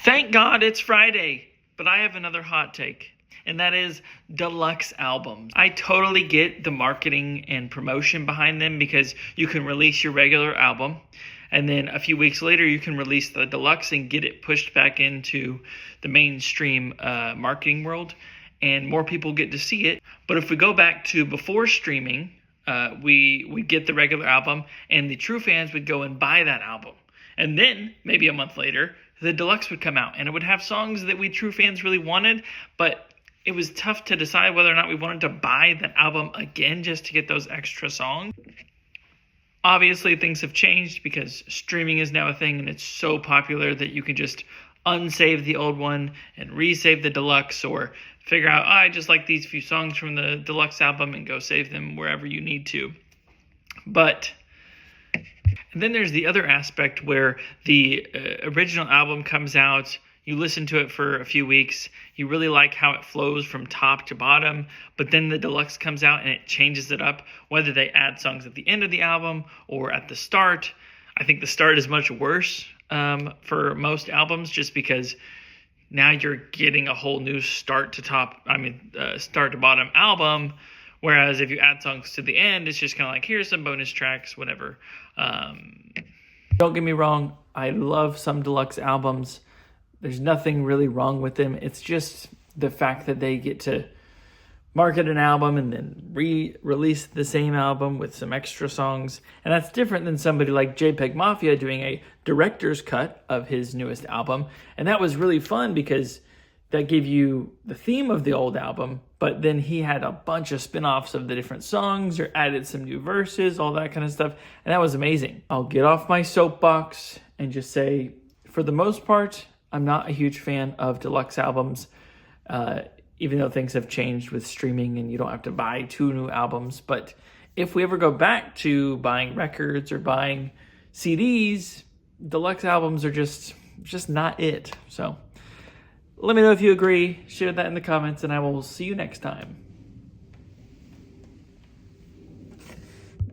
Thank God it's Friday, but I have another hot take, and that is deluxe albums. I totally get the marketing and promotion behind them because you can release your regular album, and then a few weeks later you can release the deluxe and get it pushed back into the mainstream marketing world, and more people get to see it. But if we go back to before streaming, we get the regular album, and the true fans would go and buy that album. And then, maybe a month later, the deluxe would come out, and it would have songs that we true fans really wanted, but it was tough to decide whether or not we wanted to buy that album again just to get those extra songs. Obviously, things have changed because streaming is now a thing, and it's so popular that you can just unsave the old one and resave the deluxe, or figure out, I just like these few songs from the deluxe album, and go save them wherever you need to. And then there's the other aspect where the original album comes out, you listen to it for a few weeks, you really like how it flows from top to bottom, but then the deluxe comes out and it changes it up, whether they add songs at the end of the album or at the start. I think the start is much worse for most albums, just because now you're getting a whole new start to bottom album. Whereas if you add songs to the end, it's just kind of like, here's some bonus tracks, whatever. Don't get me wrong, I love some deluxe albums. There's nothing really wrong with them. It's just the fact that they get to market an album and then re-release the same album with some extra songs. And that's different than somebody like JPEG Mafia doing a director's cut of his newest album. And that was really fun because that gave you the theme of the old album, but then he had a bunch of spin-offs of the different songs or added some new verses, all that kind of stuff. And that was amazing. I'll get off my soapbox and just say, for the most part, I'm not a huge fan of deluxe albums, even though things have changed with streaming and you don't have to buy 2 new albums. But if we ever go back to buying records or buying CDs, deluxe albums are just not it. So let me know if you agree. Share that in the comments, and I will see you next time.